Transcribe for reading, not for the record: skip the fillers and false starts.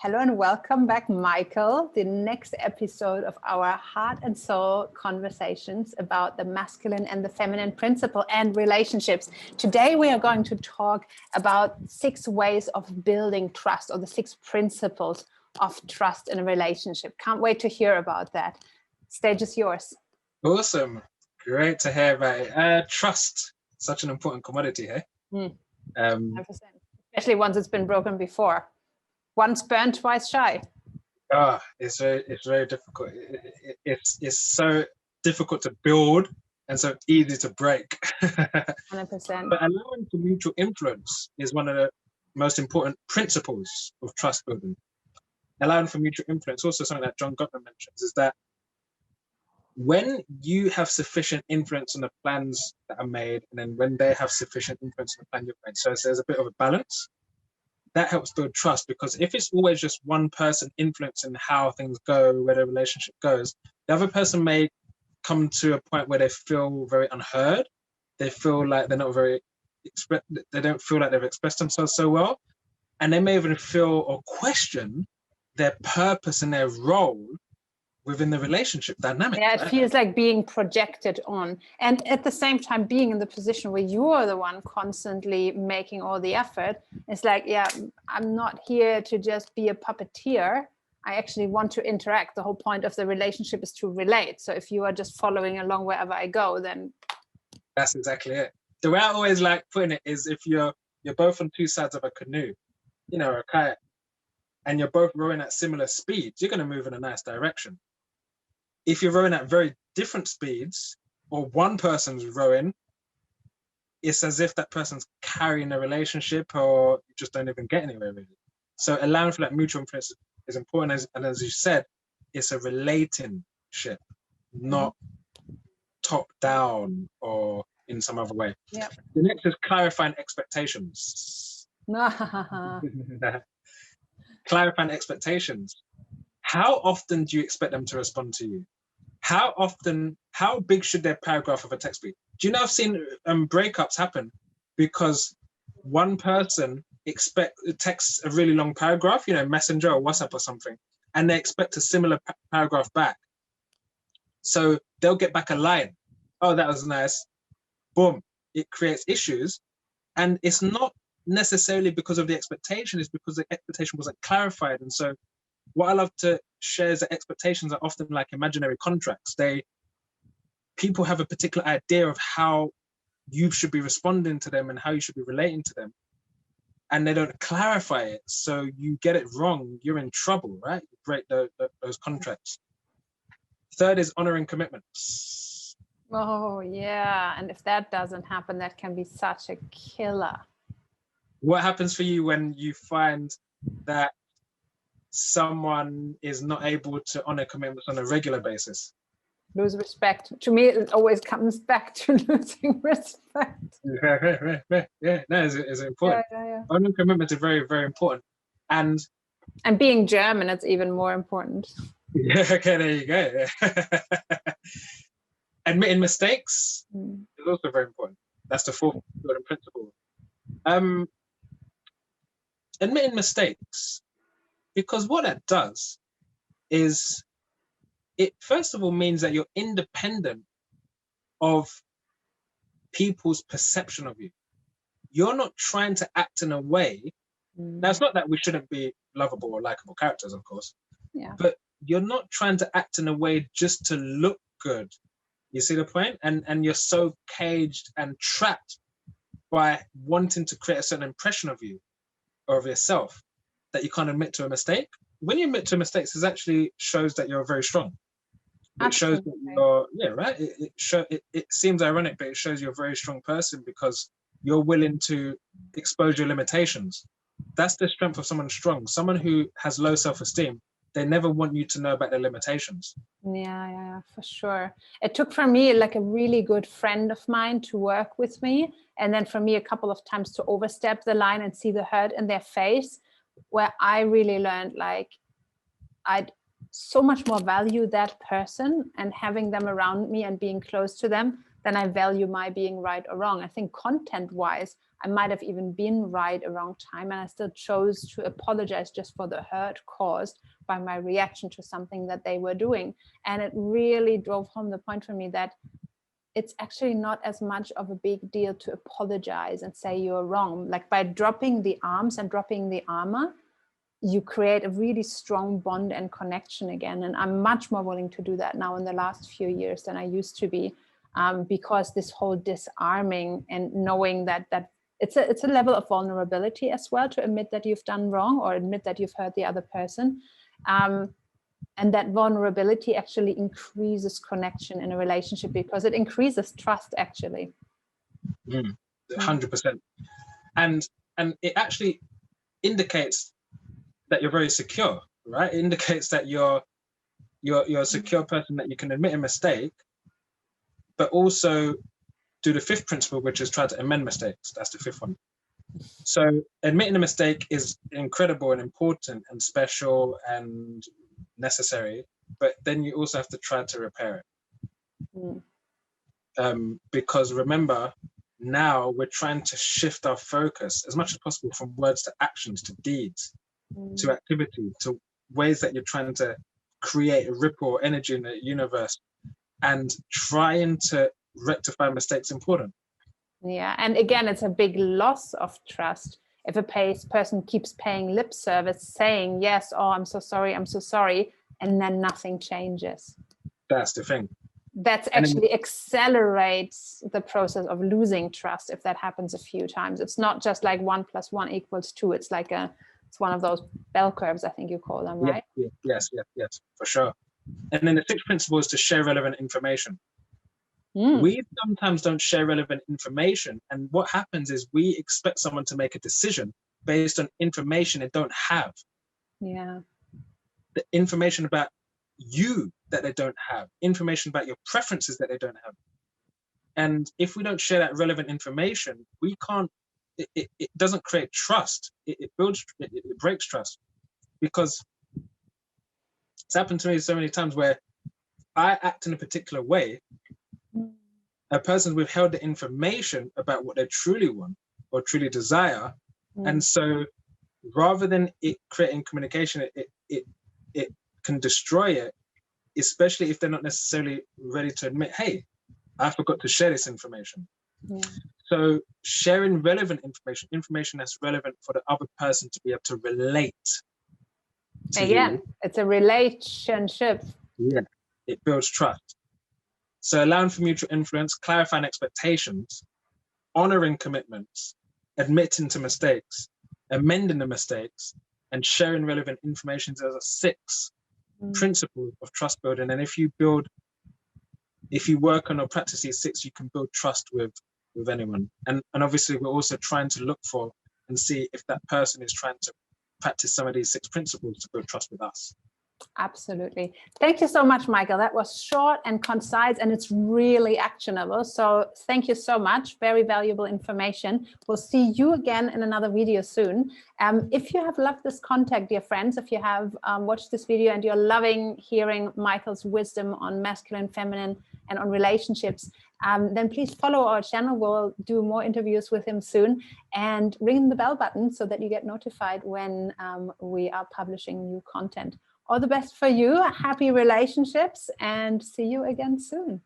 Hello and welcome back, Michael. The next episode of our Heart and Soul conversations about the masculine and the feminine principle and relationships. Today, we are going to talk about 6 ways of building trust, or the 6 principles of trust in a relationship. Can't wait to hear about that. Stage is yours. Awesome. Great to hear about it. Trust, such an important commodity here. 100%. Especially once it's been broken before. Once burned, twice shy. It's very difficult. It's so difficult to build and so easy to break. 100%. But allowing for mutual influence is one of the most important principles of trust building. Allowing for mutual influence, also something that John Gottman mentions, is that when you have sufficient influence on the plans that are made, and then when they have sufficient influence on the plan you've made, so there's a bit of a balance. That helps build trust, because if it's always just one person influencing how things go, where the relationship goes, the other person may come to a point where they feel very unheard. They feel like they're not very, they don't feel like they've expressed themselves so well. And they may even feel or question their purpose and their role within the relationship dynamic. Yeah, it feels like being projected on. And at the same time, being in the position where you are the one constantly making all the effort. It's like, yeah, I'm not here to just be a puppeteer. I actually want to interact. The whole point of the relationship is to relate. So if you are just following along wherever I go, then... That's exactly it. The way I always like putting it is, if you're both on 2 sides of a canoe, a kayak, and you're both rowing at similar speeds, you're going to move in a nice direction. If you're rowing at very different speeds, or one person's rowing, it's as if that person's carrying a relationship, or you just don't even get anywhere really. So allowing for that mutual influence is important, and as you said, it's a relating ship, not top down or in some other way. Yeah. The next is clarifying expectations. Clarifying expectations. How often do you expect them to respond to you? How big should their paragraph of a text be? Do you know, I've seen breakups happen because one person texts a really long paragraph, Messenger or WhatsApp or something, and they expect a similar paragraph back. So they'll get back a line. Oh, that was nice. Boom. It creates issues. And it's not necessarily because of the expectation, it's because the expectation wasn't clarified. And so what I love to share is that expectations are often like imaginary contracts. People have a particular idea of how you should be responding to them and how you should be relating to them, and they don't clarify it. So you get it wrong, you're in trouble, right? You break those contracts. Third is honoring commitments. Oh, yeah. And if that doesn't happen, that can be such a killer. What happens for you when you find that someone is not able to honor commitments on a regular basis? Lose respect. To me, it always comes back to losing respect. Yeah. No, it's important. Yeah. Honoring commitments is very, very important. And being German, it's even more important. Yeah, okay, there you go. Admitting mistakes is also very important. That's the 4th principle. Admitting mistakes, because what that does is, it first of all means that you're independent of people's perception of you. You're not trying to act in a way. Now, it's not that we shouldn't be lovable or likable characters, of course. Yeah. But you're not trying to act in a way just to look good. You see the point? And you're so caged and trapped by wanting to create a certain impression of you or of yourself that you can't admit to a mistake. When you admit to mistakes, it actually shows that you're very strong. It shows that you're, right? It seems ironic, but it shows you're a very strong person because you're willing to expose your limitations. That's the strength of someone strong. Someone who has low self-esteem, they never want you to know about their limitations. Yeah, for sure. It took for me like a really good friend of mine to work with me. And then for me, a couple of times to overstep the line and see the hurt in their face, where I really learned like I'd so much more value that person and having them around me and being close to them than I value my being right or wrong. I think content-wise, I might have even been right a wrong time, and I still chose to apologize just for the hurt caused by my reaction to something that they were doing. And it really drove home the point for me that it's actually not as much of a big deal to apologize and say you're wrong. Like by dropping the arms and dropping the armor, you create a really strong bond and connection again. And I'm much more willing to do that now in the last few years than I used to be, because this whole disarming and knowing that it's a level of vulnerability as well, to admit that you've done wrong or admit that you've hurt the other person. And that vulnerability actually increases connection in a relationship, because it increases trust, actually. 100%. And it actually indicates that you're very secure, right? It indicates that you're a secure person, that you can admit a mistake, but also do the fifth principle, which is try to amend mistakes. That's the fifth one. So admitting a mistake is incredible and important and special and necessary, but then you also have to try to repair it. Because remember, now we're trying to shift our focus as much as possible from words to actions, to deeds, to activity, to ways that you're trying to create a ripple energy in the universe, and trying to rectify mistakes important. Yeah, and again, it's a big loss of trust if a person keeps paying lip service, saying, yes, oh, I'm so sorry, and then nothing changes. That's the thing. That actually accelerates the process of losing trust if that happens a few times. It's not just like 1 + 1 = 2. It's like it's one of those bell curves, I think you call them, right? Yes, for sure. And then the sixth principle is to share relevant information. We sometimes don't share relevant information, and what happens is we expect someone to make a decision based on information they don't have. Yeah. The information about you that they don't have, information about your preferences that they don't have. And if we don't share that relevant information, we can't, it doesn't create trust. It breaks trust, because it's happened to me so many times where I act in a particular way. A person's withheld the information about what they truly want or truly desire. And so rather than it creating communication, it can destroy it, especially if they're not necessarily ready to admit, hey, I forgot to share this information. So sharing relevant information that's relevant for the other person to be able to relate to you. It's a relationship. Yeah, it builds trust. So allowing for mutual influence, clarifying expectations, honoring commitments, admitting to mistakes, amending the mistakes, and sharing relevant information as a sixth principle of trust building. And if you work on or practice these six, you can build trust with anyone. And obviously we're also trying to look for and see if that person is trying to practice some of these six principles to build trust with us. Absolutely. Thank you so much, Michael. That was short and concise, and it's really actionable. So thank you so much. Very valuable information. We'll see you again in another video soon. If you have loved this content, dear friends, if you have watched this video and you're loving hearing Michael's wisdom on masculine, feminine, and on relationships, then please follow our channel. We'll do more interviews with him soon, and ring the bell button so that you get notified when we are publishing new content. All the best for you. Happy relationships, and see you again soon.